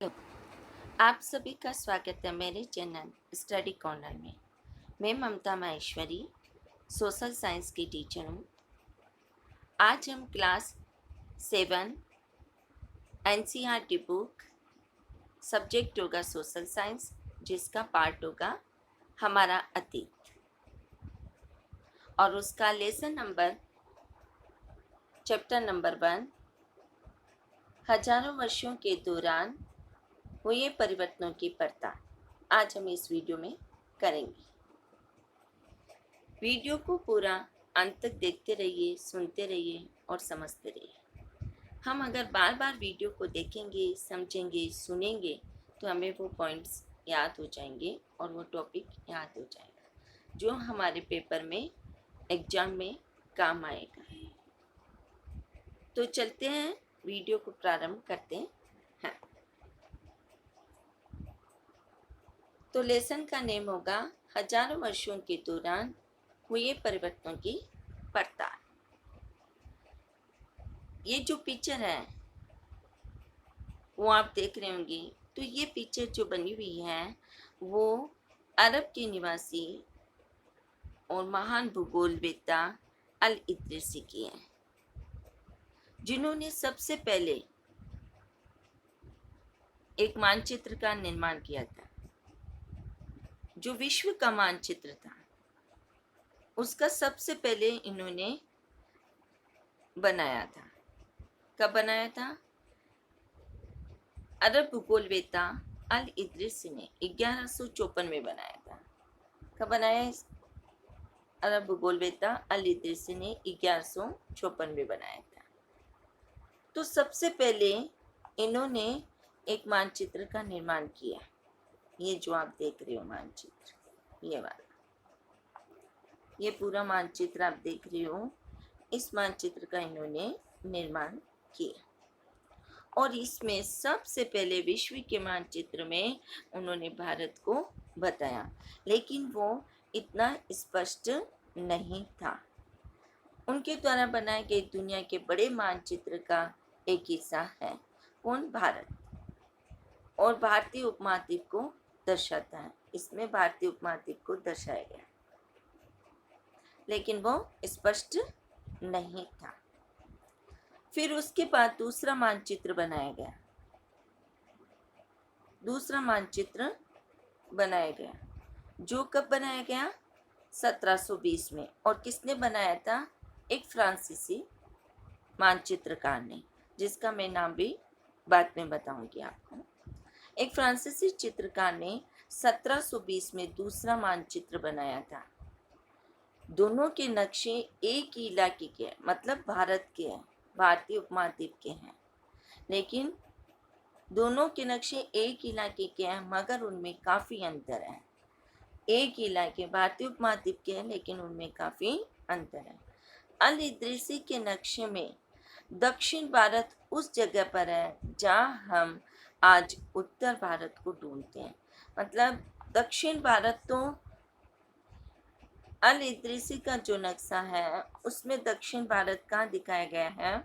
Hello, आप सभी का स्वागत है मेरे चैनल स्टडी कॉर्नर में। मैं ममता माहेश्वरी सोशल साइंस की टीचर हूँ। आज हम क्लास 7 एनसीईआरटी बुक सब्जेक्ट होगा सोशल साइंस, जिसका पार्ट होगा हमारा अतीत, और उसका लेसन नंबर चैप्टर नंबर 1 हजारों वर्षों के दौरान हुए परिवर्तनों की पड़ताल आज हम इस वीडियो में करेंगे। वीडियो को पूरा अंत तक देखते रहिए, सुनते रहिए और समझते रहिए। हम अगर बार बार वीडियो को देखेंगे, समझेंगे, सुनेंगे तो हमें वो पॉइंट्स याद हो जाएंगे और वो टॉपिक याद हो जाएगा जो हमारे पेपर में, एग्जाम में काम आएगा। तो चलते हैं, वीडियो को प्रारंभ करते हैं। तो लेसन का नेम होगा हजारों वर्षों के दौरान हुए परिवर्तनों की पड़ताल। ये जो पिक्चर है वो आप देख रहे होंगे। तो ये पिक्चर जो बनी हुई है वो अरब के निवासी और महान भूगोलवेत्ता अल इद्रिसी की है, जिन्होंने सबसे पहले एक मानचित्र का निर्माण किया था। जो विश्व का मानचित्र था उसका सबसे पहले इन्होंने बनाया था। कब बनाया था? अरब भूगोलवेत्ता अल इद्रिसी ने 1154 में बनाया था। कब बनाया? अरब भूगोलवेत्ता अल इद्रिसी ने 1154 में बनाया था। तो सबसे पहले इन्होंने एक मानचित्र का निर्माण किया। ये जो आप देख रहे हो मानचित्र, ये वाला, ये पूरा मानचित्र आप देख रहे हो। इस मानचित्र का इन्होंने निर्माण किया और इसमें सबसे पहले विश्व के मानचित्र में उन्होंने भारत को बताया, लेकिन वो इतना स्पष्ट नहीं था। उनके द्वारा बनाए गए दुनिया के बड़े मानचित्र का एक हिस्सा है कौन? भारत, और भारतीय उपमहाद्वीप को दर्शाता है। इसमें भारतीय उपमहाद्वीप को दर्शाया गया, लेकिन वो स्पष्ट नहीं था। फिर उसके बाद दूसरा मानचित्र बनाया गया। दूसरा मानचित्र बनाया गया जो कब बनाया गया? 1720 में। और किसने बनाया था? एक फ्रांसीसी मानचित्रकार ने, जिसका मैं नाम भी बाद में बताऊंगी आपको। एक फ्रांसीसी चित्रकार ने 1720 में दूसरा मानचित्र बनाया था। दोनों के नक्शे एक ही इलाके के हैं, मतलब भारत के हैं, भारतीय उपमहाद्वीप के हैं, लेकिन दोनों के नक्शे एक इलाके के हैं, मगर उनमें काफ़ी अंतर है। एक इलाके भारतीय उपमहाद्वीप के हैं, लेकिन उनमें काफ़ी अंतर है। अल इद्रिसी के नक्शे में दक्षिण भारत उस जगह पर है जहाँ हम आज उत्तर भारत को ढूंढते हैं। मतलब दक्षिण भारत, तो अल इद्रिसी का जो नक्शा है उसमें दक्षिण भारत कहाँ दिखाया गया है?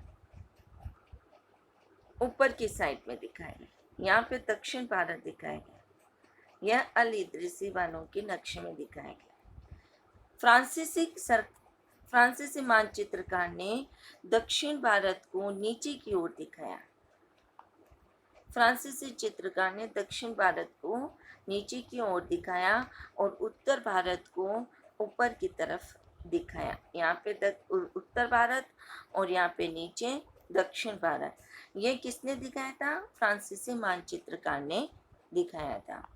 ऊपर की साइड में दिखाया गया। यहाँ पे दक्षिण भारत दिखाया गया। यह अल इद्रिसी वालों के नक्शे में दिखाया गया। फ्रांसीसी मानचित्रकार ने दक्षिण भारत को नीचे की ओर दिखाया। फ्रांसीसी चित्रकार ने दक्षिण भारत को नीचे की ओर दिखाया और उत्तर भारत को ऊपर की तरफ दिखाया। यहाँ पे उत्तर भारत और यहाँ पे नीचे दक्षिण भारत। ये किसने दिखाया था? फ्रांसीसी मानचित्रकार ने दिखाया था।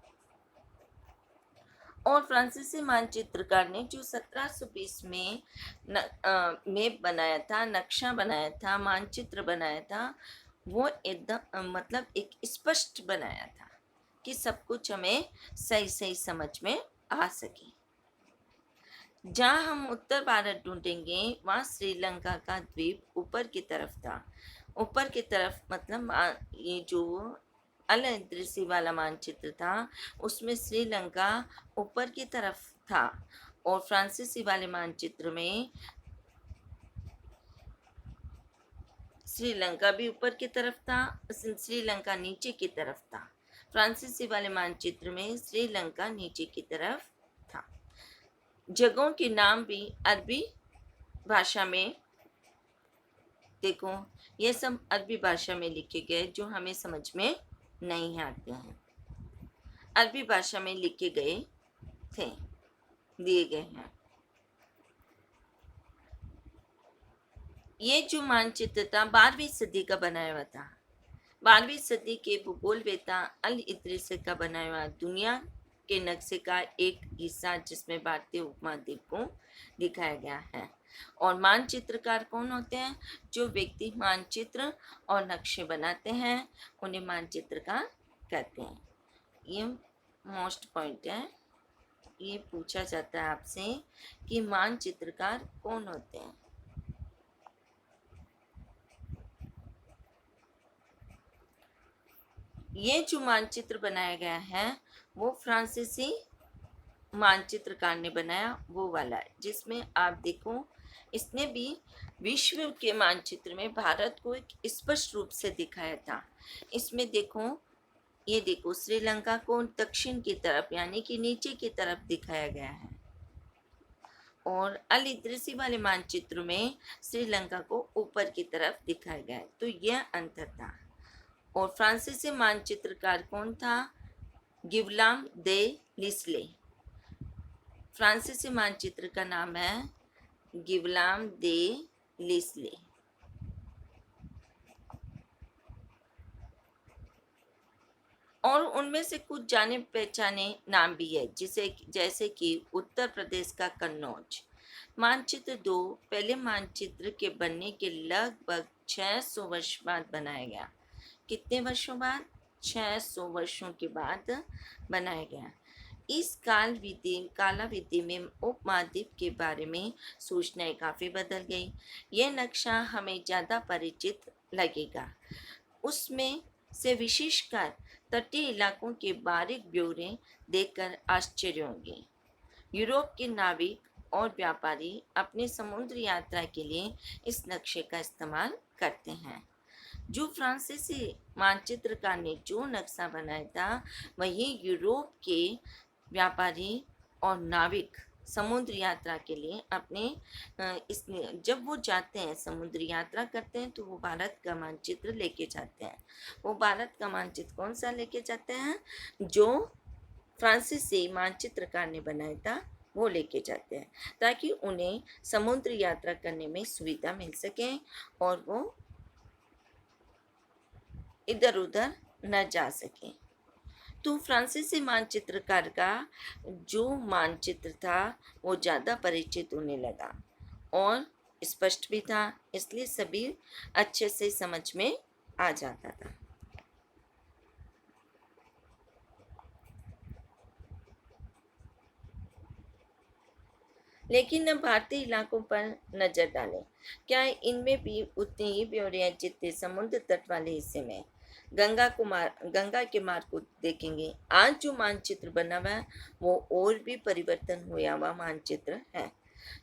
और फ्रांसीसी मानचित्रकार ने जो 1720 में मैप बनाया था, नक्शा बनाया था, मानचित्र बनाया था, वो एकदम मतलब एक स्पष्ट बनाया था कि सब कुछ हमें सही सही समझ में आ सके। जहाँ हम उत्तर भारत ढूंढेंगे वहाँ श्रीलंका का द्वीप ऊपर की तरफ था। ऊपर की तरफ मतलब ये जो अल इद्रिसी वाला मानचित्र था उसमें श्रीलंका ऊपर की तरफ था, और फ्रांसीसी वाले मानचित्र में श्रीलंका भी ऊपर की तरफ था, श्रीलंका नीचे की तरफ था। फ्रांसीसी वाले मानचित्र में श्रीलंका नीचे की तरफ था। जगहों के नाम भी अरबी भाषा में, देखो ये सब अरबी भाषा में लिखे गए जो हमें समझ में नहीं आते हैं, अरबी भाषा में लिखे गए थे, दिए गए हैं। ये जो मानचित्र था 12वीं सदी का बनाया हुआ था। 12वीं सदी के भूगोलवेत्ता अल इद्रिसी का बनाया हुआ दुनिया के नक्शे का एक हिस्सा जिसमें भारतीय उपमहाद्वीप को दिखाया गया है। और मानचित्रकार कौन होते हैं? जो व्यक्ति मानचित्र और नक्शे बनाते हैं उन्हें मानचित्रकार कहते हैं। ये मोस्ट पॉइंट है, ये पूछा जाता है आपसे कि मानचित्रकार कौन होते हैं। ये जो मानचित्र बनाया गया है वो फ्रांसीसी मानचित्रकार ने बनाया, वो वाला है जिसमें आप देखो इसने भी विश्व के मानचित्र में भारत को एक स्पष्ट रूप से दिखाया था। इसमें देखो, ये देखो श्रीलंका को दक्षिण की तरफ यानी कि नीचे की तरफ दिखाया गया है और अल इद्रिसी वाले मानचित्र में श्रीलंका को ऊपर की तरफ दिखाया गया है। तो यह अंतर था। और फ्रांसीसी मानचित्रकार कौन था? गिवलाम दे लिस्ले। फ्रांसीसी मानचित्र का नाम है गिवलाम दे लिस्ले। और उनमें से कुछ जाने पहचाने नाम भी है, जैसे कि उत्तर प्रदेश का कन्नौज। मानचित्र 2 पहले मानचित्र के बनने के लगभग 600 वर्ष बाद बनाया गया। कितने वर्षों बाद? 600 वर्षों के बाद बनाया गया। इस कालावधि में उपमहाद्वीप के बारे में सूचनाएं काफ़ी बदल गई। यह नक्शा हमें ज़्यादा परिचित लगेगा। उसमें से विशेषकर तटीय इलाकों के बारीक ब्यौरे देखकर आश्चर्य होंगे। यूरोप के नाविक और व्यापारी अपनी समुद्री यात्रा के लिए इस नक्शे का इस्तेमाल करते हैं। जो फ्रांसीसी मानचित्रकार ने जो नक्शा बनाया था वही यूरोप के व्यापारी और नाविक समुद्र यात्रा के लिए जब वो जाते हैं समुद्री यात्रा करते हैं तो वो भारत का मानचित्र लेके जाते हैं। वो भारत का मानचित्र कौन सा लेके जाते हैं? जो फ्रांसीसी मानचित्रकार ने बनाया था वो लेके जाते हैं, ताकि उन्हें समुद्र यात्रा करने में सुविधा मिल सके और वो इधर उधर न जा सके। तो फ्रांसीसी मानचित्रकार का जो मानचित्र था वो ज़्यादा परिचित होने लगा और स्पष्ट भी था, इसलिए सभी अच्छे से समझ में आ जाता था। लेकिन अब भारतीय इलाकों पर नजर डालें। क्या इनमें भी उतनी ही ब्यौरे हैं जितने समुद्र तट वाले हिस्से में? गंगा के मार्ग को देखेंगे। आज जो मानचित्र बना हुआ है वो और भी परिवर्तन हुआ हुआ मानचित्र है।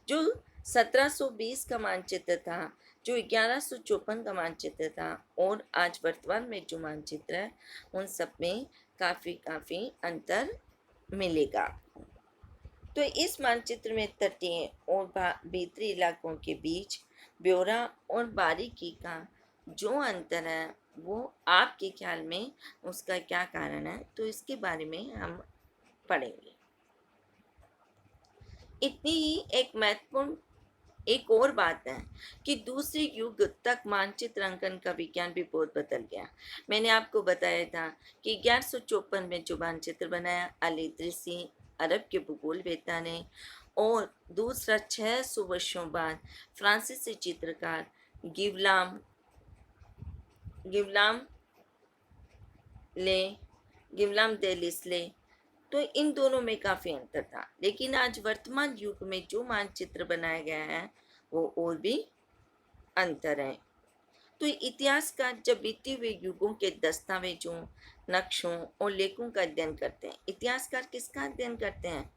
जो 1720 का मानचित्र था, जो 1154 का मानचित्र था और आज वर्तमान में जो मानचित्र है उन सब में काफ़ी अंतर मिलेगा। तो इस मानचित्र में तटीय और भीतरी इलाकों के बीच ब्यौरा और बारीकी का जो अंतर है वो आपके ख्याल में उसका क्या कारण है, तो इसके बारे में हम पढ़ेंगे। इतनी ही एक और बात है कि दूसरे युग तक मानचित्र अंकन का विज्ञान भी बहुत बदल गया। मैंने आपको बताया था कि 1154 में जो मानचित्र बनाया अल इद्रिसी अरब के भूगोलवेत्ता ने, और दूसरा 600 वर्षों बाद फ्रांसीसी चित्रकार गिवलाम दे लिस्ले। तो इन दोनों में काफ़ी अंतर था। लेकिन आज वर्तमान युग में जो मानचित्र बनाया गया है वो और भी अंतर है। तो इतिहासकार जब बीते हुए युगों के दस्तावेजों, नक्शों और लेखों का अध्ययन करते हैं, इतिहासकार किसका अध्ययन करते हैं?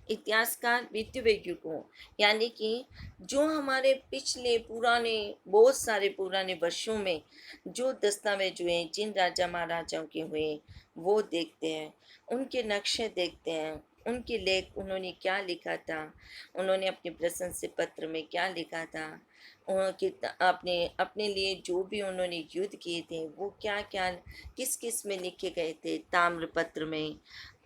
इतिहासकार वित्तीय युगों यानी कि जो हमारे पिछले पुराने बहुत सारे पुराने वर्षों में जो दस्तावेज हुए जिन राजा महाराजाओं के हुए वो देखते हैं, उनके नक्शे देखते हैं, उनके लेख उन्होंने क्या लिखा था, उन्होंने अपने प्रशंसा पत्र में क्या लिखा था, अपने अपने लिए जो भी उन्होंने युद्ध किए थे वो क्या क्या किस किस में लिखे गए थे, ताम्रपत्र में,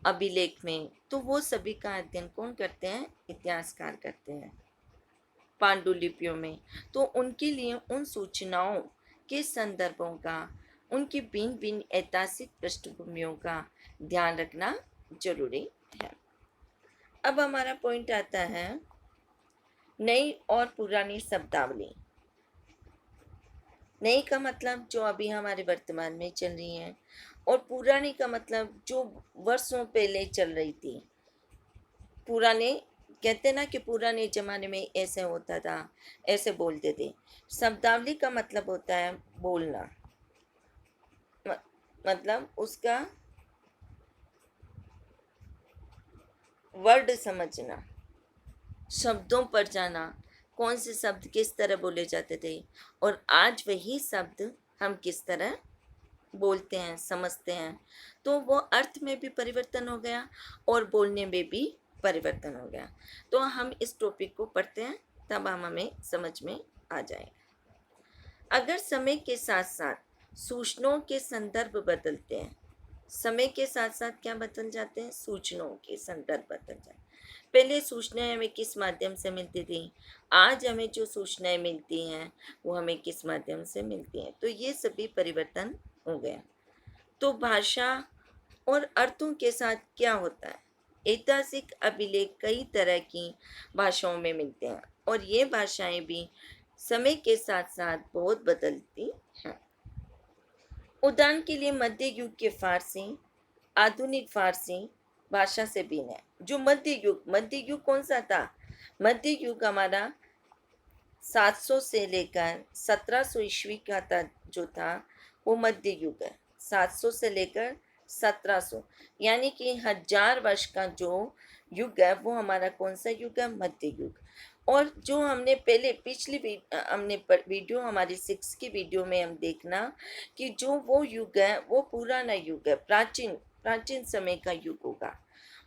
अभिलेख में, तो वो सभी का अध्ययन कौन करते हैं? इतिहासकार करते हैं। पांडुलिपियों में तो उनके लिए उन सूचनाओं के संदर्भों का, उनकी भिन्न भिन्न ऐतिहासिक पृष्ठभूमियों का ध्यान रखना जरूरी है। अब हमारा पॉइंट आता है नई और पुरानी शब्दावली। नई का मतलब जो अभी हमारे वर्तमान में चल रही है, और पुरानी का मतलब जो वर्षों पहले चल रही थी। पुराने कहते ना कि पुराने जमाने में ऐसे होता था, ऐसे बोलते थे। शब्दावली का मतलब होता है बोलना, म- मतलब उसका वर्ड समझना, शब्दों पर जाना, कौन से शब्द किस तरह बोले जाते थे और आज वही शब्द हम किस तरह बोलते हैं, समझते हैं। तो वो अर्थ में भी परिवर्तन हो गया और बोलने में भी परिवर्तन हो गया। तो हम इस टॉपिक को पढ़ते हैं तब हम हमें समझ में आ जाएगा। अगर समय के साथ साथ सूचनाओं के संदर्भ बदलते हैं, समय के साथ साथ क्या बदल जाते हैं? सूचनाओं के संदर्भ बदल जाते हैं। पहले सूचनाएं हमें किस माध्यम से मिलती थी, आज हमें जो सूचनाएं मिलती हैं वो हमें किस माध्यम से मिलती हैं, तो ये सभी परिवर्तन हो गया। तो भाषा और अर्थों के साथ क्या होता है? ऐतिहासिक अभिलेख कई तरह की भाषाओं में मिलते हैं और ये भाषाएं भी समय के साथ साथ बहुत बदलती हैं। उदाहरण के लिए मध्य युग के फारसी आधुनिक फारसी भाषा से भिन्न है। जो मध्य युग कौन सा था? मध्य युग हमारा 700 से लेकर 1700 ईस्वी का था, जो था वो मध्य युग है। 700 से लेकर 1700 यानी कि 1000 वर्ष का जो युग है वो हमारा कौन सा युग है? मध्य युग। और जो हमने पहले पिछली वीडियो हमारी 6 की वीडियो में हम देखना कि जो वो युग है वो पुराना युग है, प्राचीन प्राचीन समय का युग होगा।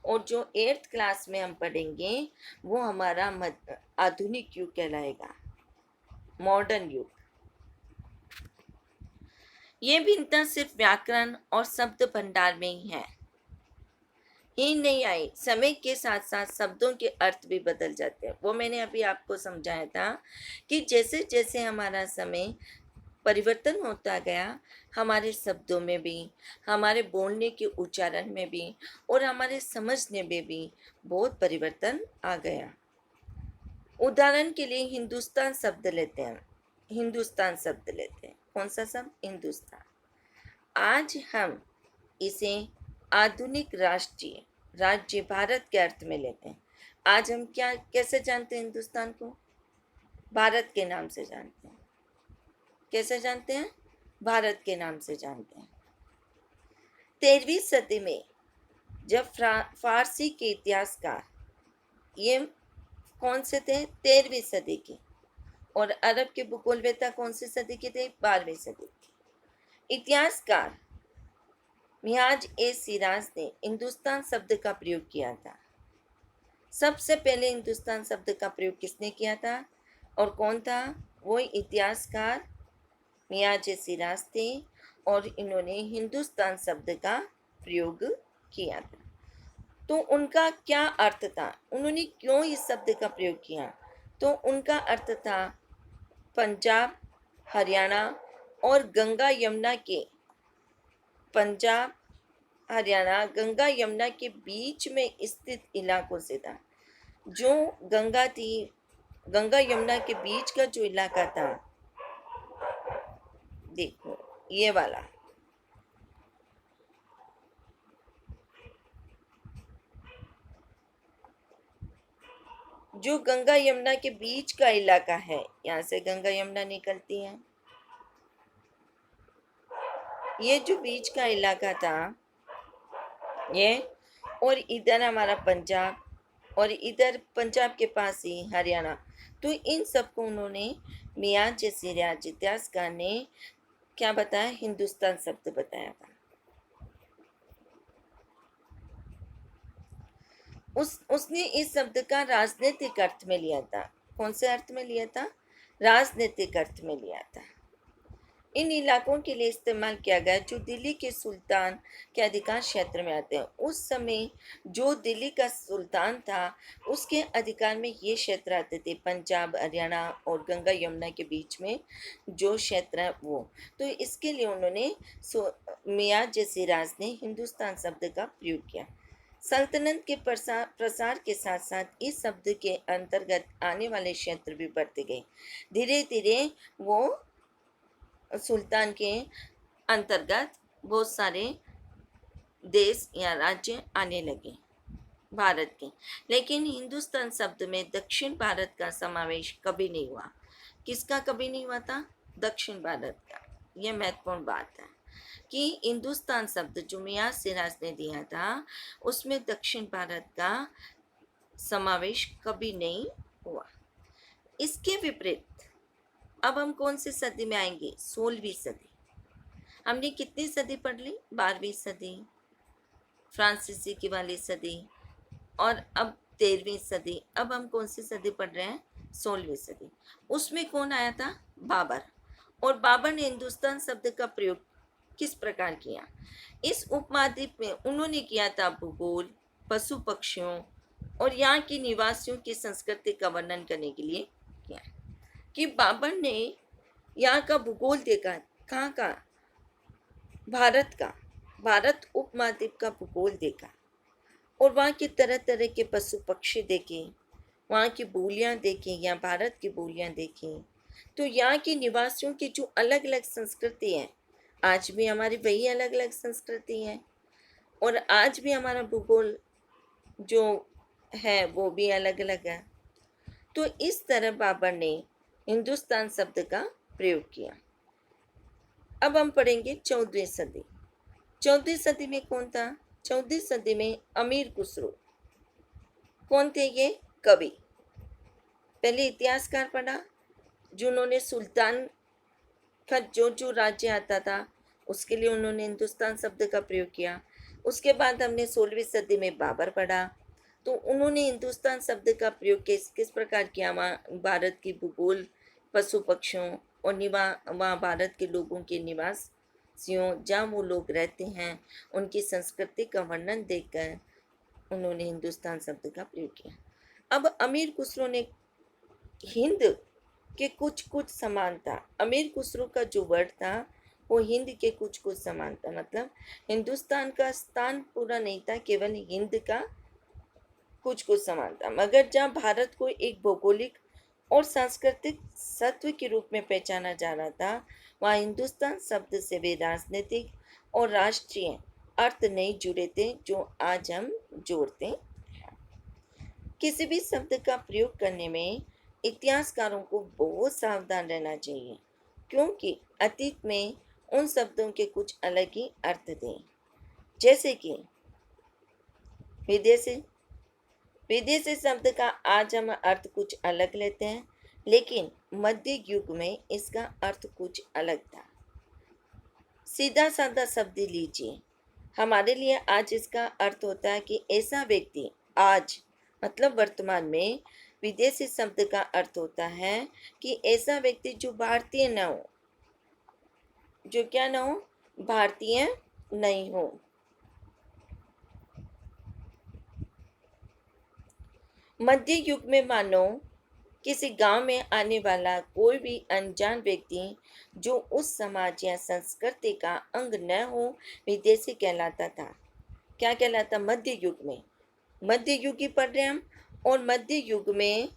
और जो 8th क्लास में हम पढ़ेंगे वो हमारा आधुनिक युग कहलाएगा, मॉडर्न युग। ये भिन्नता सिर्फ व्याकरण और शब्द भंडार में ही है, ही नहीं आई। समय के साथ साथ शब्दों के अर्थ भी बदल जाते हैं। वो मैंने अभी आपको समझाया था कि जैसे जैसे हमारा समय परिवर्तन होता गया, हमारे शब्दों में भी, हमारे बोलने के उच्चारण में भी और हमारे समझने में भी बहुत परिवर्तन आ गया। उदाहरण के लिए हिंदुस्तान शब्द लेते हैं। हिंदुस्तान शब्द लेते हैं, कौन सा शब्द? हिंदुस्तान। आज हम इसे आधुनिक राष्ट्रीय राज्य भारत के अर्थ में लेते हैं। आज हम क्या कैसे जानते हैं हिंदुस्तान को? भारत के नाम से जानते हैं। कैसे जानते हैं? भारत के नाम से जानते हैं। 13वीं सदी में जब फारसी के इतिहासकार, ये कौन से थे? 13वीं सदी के। और अरब के भूगोलवेत्ता कौन सी सदी के थे? 12वीं सदी के। इतिहासकार मियाज ए सिराज ने हिंदुस्तान शब्द का प्रयोग किया था। सबसे पहले हिंदुस्तान शब्द का प्रयोग किसने किया था और कौन था? वो इतिहासकार मियाज ए सिराज थे और इन्होंने हिंदुस्तान शब्द का प्रयोग किया था। तो उनका क्या अर्थ था? उन्होंने क्यों इस शब्द का प्रयोग किया? तो उनका अर्थ था पंजाब, हरियाणा और गंगा यमुना के, पंजाब हरियाणा गंगा यमुना के बीच में स्थित इलाकों से था। जो गंगा थी, गंगा यमुना के बीच का जो इलाका था, देखो ये वाला, जो गंगा यमुना के बीच का इलाका है, यहाँ से गंगा यमुना निकलती है, ये जो बीच का इलाका था ये, और इधर हमारा पंजाब, और इधर पंजाब के पास ही हरियाणा। तो इन सबको उन्होंने मियाँ जसीराज इतिहासकार ने क्या बताया, हिंदुस्तान शब्द बताया था। उसने इस शब्द का राजनीतिक अर्थ में लिया था। कौन से अर्थ में लिया था? राजनीतिक अर्थ में लिया था। इन इलाकों के लिए इस्तेमाल किया गया जो दिल्ली के सुल्तान के अधिकार क्षेत्र में आते हैं। उस समय जो दिल्ली का सुल्तान था उसके अधिकार में ये क्षेत्र आते थे, पंजाब, हरियाणा और गंगा यमुना के बीच में जो क्षेत्र है वो। तो इसके लिए उन्होंने मियाँ जसीराज ने हिंदुस्तान शब्द का प्रयोग किया। सल्तनत के प्रसार के साथ साथ इस शब्द के अंतर्गत आने वाले क्षेत्र भी बढ़ते गए। धीरे धीरे वो सुल्तान के अंतर्गत बहुत सारे देश या राज्य आने लगे भारत के। लेकिन हिंदुस्तान शब्द में दक्षिण भारत का समावेश कभी नहीं हुआ। किसका कभी नहीं हुआ था? दक्षिण भारत का। यह महत्वपूर्ण बात है कि हिंदुस्तान शब्द जो मियाँ सिराज ने दिया था उसमें दक्षिण भारत का समावेश कभी नहीं हुआ। इसके विपरीत अब हम कौन सी सदी में आएंगे? 16वीं सदी। हमने कितनी सदी पढ़ ली? 12वीं सदी, फ्रांसीसी की वाली सदी, और अब 13वीं सदी। अब हम कौन सी सदी पढ़ रहे हैं? 16वीं सदी। उसमें कौन आया था? बाबर। और बाबर ने हिंदुस्तान शब्द का प्रयोग किस प्रकार किया? इस उपमहाद्वीप में उन्होंने किया था भूगोल, पशु पक्षियों और यहाँ के निवासियों की संस्कृति का वर्णन करने के लिए किया। कि बाबर ने यहाँ का भूगोल देखा। कहाँ का? भारत का। भारत उपमहाद्वीप का भूगोल देखा और वहाँ की तरह तरह के पशु पक्षी देखे, वहाँ की बोलियाँ देखें या भारत की बोलियाँ देखें। तो यहाँ के निवासियों की जो अलग अलग संस्कृति है, आज भी हमारी वही अलग अलग संस्कृति है और आज भी हमारा भूगोल जो है वो भी अलग अलग है। तो इस तरह बाबर ने हिंदुस्तान शब्द का प्रयोग किया। अब हम पढ़ेंगे 14वीं सदी। 14वीं सदी में कौन था? 14वीं सदी में अमीर खुसरो। कौन थे ये? कवि। पहले इतिहासकार पढ़ा जिन्होंने सुल्तान का जो जो राज्य आता था उसके लिए उन्होंने हिंदुस्तान शब्द का प्रयोग किया। उसके बाद हमने 16वीं सदी में बाबर पढ़ा, तो उन्होंने हिंदुस्तान शब्द का प्रयोग किस किस प्रकार किया? वहाँ भारत की भूगोल, पशु पक्षियों और वहाँ भारत के लोगों के निवासियों, जहाँ वो लोग रहते हैं, उनकी संस्कृति का वर्णन देखकर उन्होंने हिंदुस्तान शब्द का प्रयोग किया। अब अमीर खुसरो ने हिंद के कुछ कुछ समानता, अमीर खुसरो का जो वर्ड था वो हिंद के कुछ कुछ समानता, मतलब हिंदुस्तान का स्थान पूरा नहीं था, केवल हिंद का कुछ कुछ समानता। मगर जहाँ भारत को एक भौगोलिक और सांस्कृतिक सत्व के रूप में पहचाना जा रहा था, वहाँ हिंदुस्तान शब्द से वे राजनीतिक और राष्ट्रीय अर्थ नहीं जुड़े थे जो आज हम जोड़ते हैं। किसी भी शब्द का प्रयोग करने में इतिहासकारों को बहुत सावधान रहना चाहिए, क्योंकि अतीत में उन शब्दों के कुछ अलग ही अर्थ थे। जैसे कि विदेशी। विदेशी शब्द का आज हम अर्थ कुछ अलग लेते हैं, लेकिन मध्य युग में इसका अर्थ कुछ अलग था। सीधा साधा शब्द लीजिए, हमारे लिए आज इसका अर्थ होता है कि ऐसा व्यक्ति, आज मतलब वर्तमान में विदेशी शब्द का अर्थ होता है कि ऐसा व्यक्ति जो भारतीय न हो, जो क्या न हो? भारतीय नहीं हो। मध्य युग में मानो किसी गांव में आने वाला कोई भी अनजान व्यक्ति जो उस समाज या संस्कृति का अंग न हो, विदेशी कहलाता था। क्या कहलाता? मध्य युग में। मध्य युग ही पढ़ रहे हैं हम। और मध्य युग में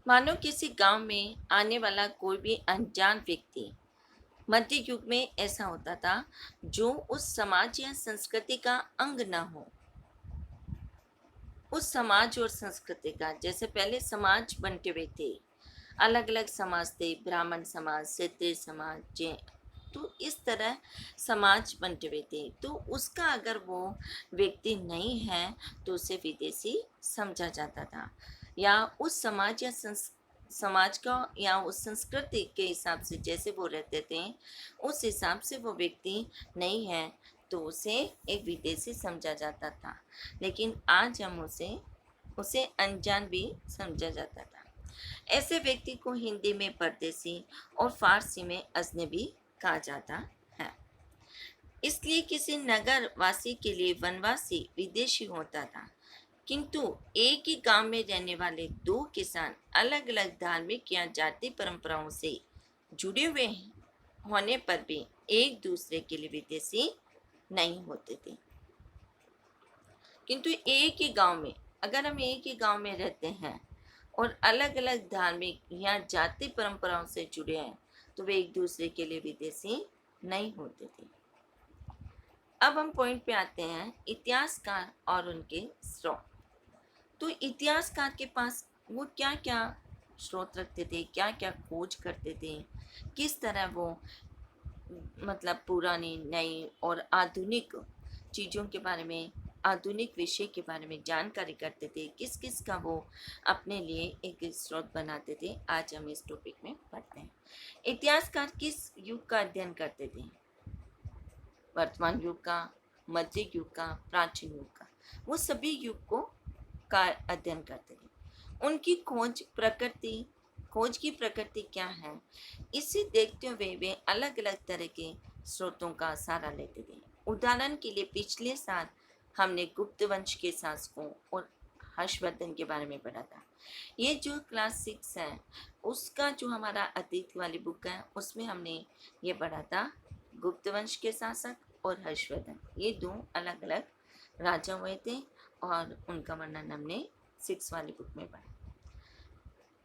मानो किसी गांव में आने वाला कोई भी अनजान व्यक्ति, मध्य युग में ऐसा होता था जो उस समाज या संस्कृति का अंग न हो। उस समाज और संस्कृति का, जैसे पहले समाज बंटे हुए थे, अलग अलग समाज थे, ब्राह्मण समाज, क्षत्रिय समाज, तो इस तरह समाज बंटे हुए थे। तो उसका अगर वो व्यक्ति नहीं है तो उसे विदेशी समझा जाता था, या उस समाज या समाज का या उस संस्कृति के हिसाब से जैसे वो रहते थे उस हिसाब से वो व्यक्ति नहीं है तो उसे एक विदेशी समझा जाता था। लेकिन आज हम उसे उसे अनजान भी समझा जाता था। ऐसे व्यक्ति को हिंदी में परदेसी और फारसी में अजनबी कहा जाता है। इसलिए किसी नगर वासी के लिए वनवासी विदेशी होता था, किंतु एक ही गांव में रहने वाले दो किसान अलग अलग धार्मिक या जाति परंपराओं से जुड़े हुए होने पर भी एक दूसरे के लिए विदेशी नहीं होते थे। किंतु एक ही गांव में, अगर हम एक ही गांव में रहते हैं और अलग अलग धार्मिक या जाति परंपराओं से जुड़े हैं तो वे एक दूसरे के लिए विदेशी नहीं होते थे। अब हम पॉइंट पे आते हैं, इतिहासकार और उनके स्रोत। तो इतिहासकार के पास वो क्या क्या स्रोत रखते थे, क्या क्या खोज करते थे, किस तरह वो मतलब पुरानी नई और आधुनिक चीज़ों के बारे में, आधुनिक विषय के बारे में जानकारी करते थे, किस किस का वो अपने लिए एक स्रोत बनाते थे, आज हम इस टॉपिक में पढ़ते हैं। इतिहासकार किस युग का अध्ययन करते थे? वर्तमान युग का, मध्य युग का, प्राचीन युग का, वो सभी युग को का अध्ययन करते थे। उनकी खोज की प्रकृति क्या है, इसे देखते हुए वे अलग अलग तरह के स्रोतों का सहारा लेते थे। उदाहरण के लिए पिछले साल हमने गुप्त वंश के शासकों और हर्षवर्धन के बारे में पढ़ा था। ये जो क्लास 6 है उसका जो हमारा अतीत वाली बुक है उसमें हमने ये पढ़ा था, गुप्त वंश के शासक और हर्षवर्धन ये दो अलग अलग राजा हुए थे और उनका वर्णन हमने 6 वाली बुक में पढ़ा।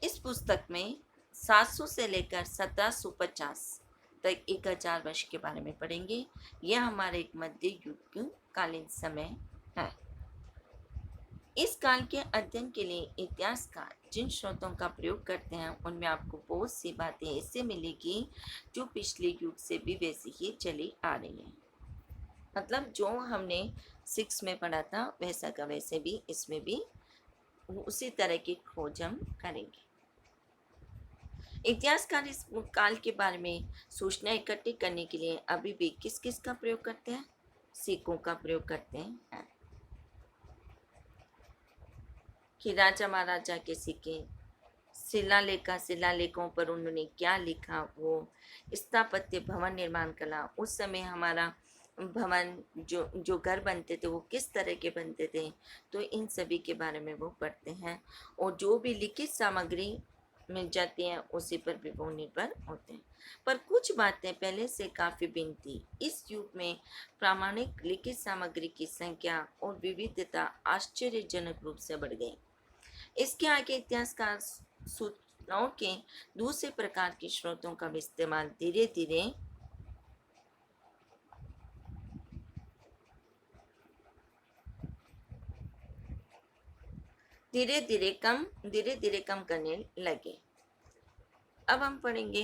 इस पुस्तक में 700 से लेकर 1750 तक 1000 वर्ष के बारे में पढ़ेंगे। यह हमारे एक मध्य युग कालीन समय है। इस काल के अध्ययन के लिए इतिहासकार जिन स्रोतों का प्रयोग करते हैं उनमें आपको बहुत सी बातें ऐसे मिलेगी जो पिछले युग से भी वैसी ही चली आ रही हैं। मतलब जो हमने 6 में पढ़ा था वैसा का वैसे भी इसमें भी उसी तरह की खोज हम करेंगे। इतिहासकार इस काल के बारे में सूचना इकट्ठी करने के लिए अभी भी किस किस का प्रयोग करते हैं? सिक्कों का प्रयोग करते हैं कि राजा महाराजा के सिक्के, शिलालेखों पर उन्होंने क्या लिखा, वो स्थापत्य, भवन निर्माण कला, उस समय हमारा भवन जो जो घर बनते थे वो किस तरह के बनते थे, तो इन सभी के बारे में वो पढ़ते हैं। और जो भी लिखित सामग्री मिल जाती है उसी पर भी वो निर्भर होते हैं। पर कुछ बातें पहले से काफ़ी भिन्न थी। इस युग में प्रामाणिक लिखित सामग्री की संख्या और विविधता आश्चर्यजनक रूप से बढ़ गई। इसके आगे इतिहासकार सूचनाओं के दूसरे प्रकार के स्रोतों का इस्तेमाल धीरे धीरे कम करने लगे। अब हम पढ़ेंगे